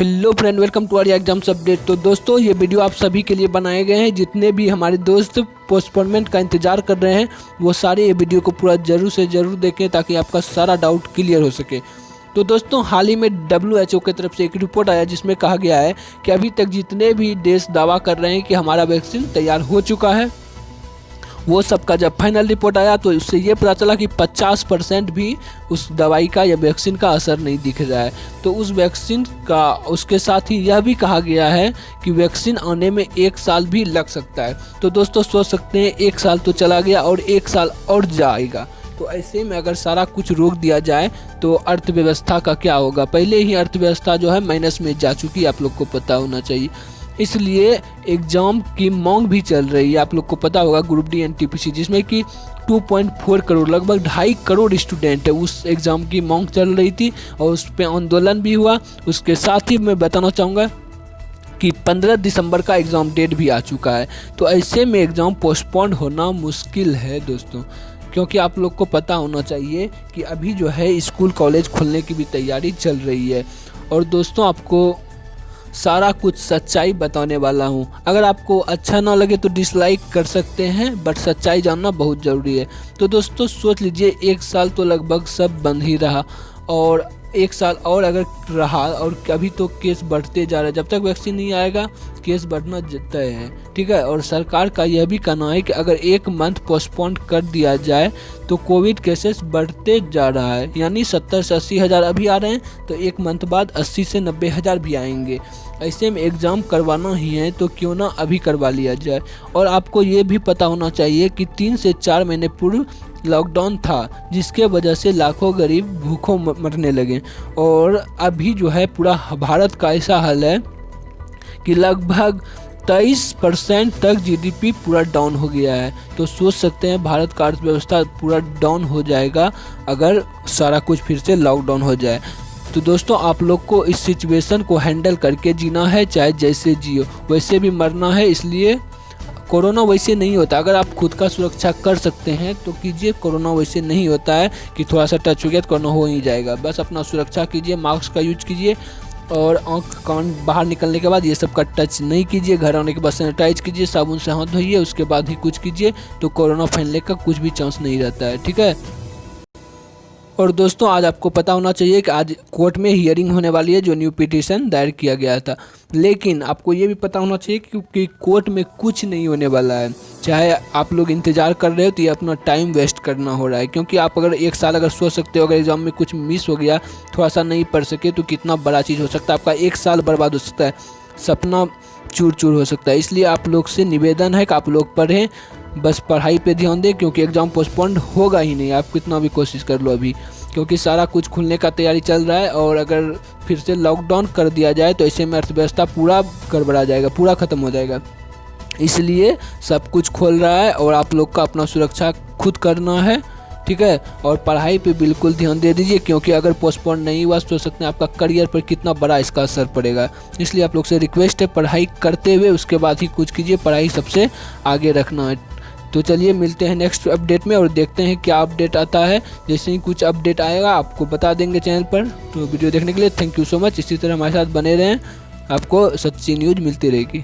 Hello friend, welcome to our exams update. तो दोस्तों, ये वीडियो आप सभी के लिए बनाए गए हैं। जितने भी हमारे दोस्त पोस्टपोनमेंट का इंतजार कर रहे हैं वो सारे ये वीडियो को पूरा जरूर से जरूर देखें ताकि आपका सारा डाउट क्लियर हो सके। तो दोस्तों, हाल ही में WHO की तरफ से एक रिपोर्ट आया जिसमें कहा गया है कि अभी तक जितने भी देश दावा कर रहे हैं कि हमारा वैक्सीन तैयार हो चुका है, वो सब का जब फाइनल रिपोर्ट आया तो उससे ये पता चला कि 50% भी उस दवाई का या वैक्सीन का असर नहीं दिख रहा है। तो उस वैक्सीन का उसके साथ ही यह भी कहा गया है कि वैक्सीन आने में 1 साल भी लग सकता है। तो दोस्तों, सोच सकते हैं 1 साल तो चला गया और 1 साल और जाएगा। तो ऐसे में अगर सारा कुछ रोक दिया जाए तो अर्थव्यवस्था का क्या होगा। पहले ही अर्थव्यवस्था जो है माइनस में जा चुकी है, आप लोग को पता होना चाहिए। इसलिए एग्ज़ाम की मांग भी चल रही है। आप लोग को पता होगा ग्रुप डी NTPC, जिसमें कि 2.4 करोड़ लगभग 2.5 करोड़ स्टूडेंट है, उस एग्ज़ाम की मांग चल रही थी और उस पर आंदोलन भी हुआ। उसके साथ ही मैं बताना चाहूँगा कि 15 दिसंबर का एग्ज़ाम डेट भी आ चुका है। तो ऐसे में एग्ज़ाम पोस्टपोन होना मुश्किल है दोस्तों, क्योंकि आप लोग को पता होना चाहिए कि अभी जो है स्कूल कॉलेज खुलने की भी तैयारी चल रही है। और दोस्तों, आपको सारा कुछ सच्चाई बताने वाला हूँ। अगर आपको अच्छा ना लगे तो डिसलाइक कर सकते हैं, बट सच्चाई जानना बहुत ज़रूरी है। तो दोस्तों, सोच लीजिए 1 साल तो लगभग सब बंद ही रहा और 1 साल और अगर रहा और अभी तो केस बढ़ते जा रहे हैं। जब तक वैक्सीन नहीं आएगा केस बढ़ना तय है, ठीक है। और सरकार का यह भी कहना है कि अगर 1 मंथ पोस्टपोन कर दिया जाए तो कोविड केसेस बढ़ते जा रहा है, यानी 70 से 80 हज़ार अभी आ रहे हैं तो 1 मंथ बाद 80 से 90 हज़ार भी आएंगे। ऐसे में एग्ज़ाम करवाना ही है तो क्यों ना अभी करवा लिया जाए। और आपको ये भी पता होना चाहिए कि 3 से 4 महीने पूर्व लॉकडाउन था, जिसके वजह से लाखों गरीब भूखों मरने लगे। और अभी जो है पूरा भारत का ऐसा हाल है कि लगभग 23% तक GDP पूरा डाउन हो गया है। तो सोच सकते हैं भारत का अर्थव्यवस्था पूरा डाउन हो जाएगा अगर सारा कुछ फिर से लॉकडाउन हो जाए। तो दोस्तों, आप लोग को इस सिचुएशन को हैंडल करके जीना है, चाहे जैसे जियो वैसे भी मरना है। इसलिए कोरोना वैसे नहीं होता। अगर आप खुद का सुरक्षा कर सकते हैं तो कीजिए। कोरोना वैसे नहीं होता है कि थोड़ा सा टच हो गया तो कोरोना हो ही जाएगा। बस अपना सुरक्षा कीजिए, मास्क का यूज कीजिए और आँख कान बाहर निकलने के बाद ये सब का टच नहीं कीजिए। घर आने के बाद सैनिटाइज कीजिए, साबुन से हाथ धोइए, उसके बाद ही कुछ कीजिए। तो कोरोना फैलने का कुछ भी चांस नहीं रहता है, ठीक है। और दोस्तों, आज आपको पता होना चाहिए कि आज कोर्ट में हियरिंग होने वाली है जो न्यू पिटीशन दायर किया गया था। लेकिन आपको ये भी पता होना चाहिए क्योंकि कोर्ट में कुछ नहीं होने वाला है। चाहे आप लोग इंतज़ार कर रहे हो तो ये अपना टाइम वेस्ट करना हो रहा है। क्योंकि आप अगर 1 साल अगर सोच सकते हो, अगर एग्ज़ाम में कुछ मिस हो गया, थोड़ा सा नहीं पढ़ सके तो कितना बड़ा चीज़ हो सकता है। आपका 1 साल बर्बाद हो सकता है, सपना चूर चूर हो सकता है। इसलिए आप लोग से निवेदन है कि आप लोग पढ़ें, बस पढ़ाई पे ध्यान दें, क्योंकि एग्ज़ाम पोस्टपोन्ड होगा ही नहीं। आप कितना भी कोशिश कर लो अभी, क्योंकि सारा कुछ खुलने का तैयारी चल रहा है। और अगर फिर से लॉकडाउन कर दिया जाए तो ऐसे में अर्थव्यवस्था पूरा गड़बड़ा जाएगा, पूरा ख़त्म हो जाएगा। इसलिए सब कुछ खोल रहा है और आप लोग का अपना सुरक्षा खुद करना है, ठीक है। और पढ़ाई पे बिल्कुल ध्यान दे दीजिए, क्योंकि अगर पोस्टपोन नहीं हुआ तो सकते हैं आपका करियर पर कितना बड़ा इसका असर पड़ेगा। इसलिए आप लोग से रिक्वेस्ट है, पढ़ाई करते हुए उसके बाद ही कुछ कीजिए। पढ़ाई सबसे आगे रखना है। तो चलिए मिलते हैं नेक्स्ट अपडेट में और देखते हैं क्या अपडेट आता है। जैसे ही कुछ अपडेट आएगा आपको बता देंगे चैनल पर। तो वीडियो देखने के लिए थैंक यू सो मच। इसी तरह हमारे साथ बने रहें, आपको सच्ची न्यूज़ मिलती रहेगी।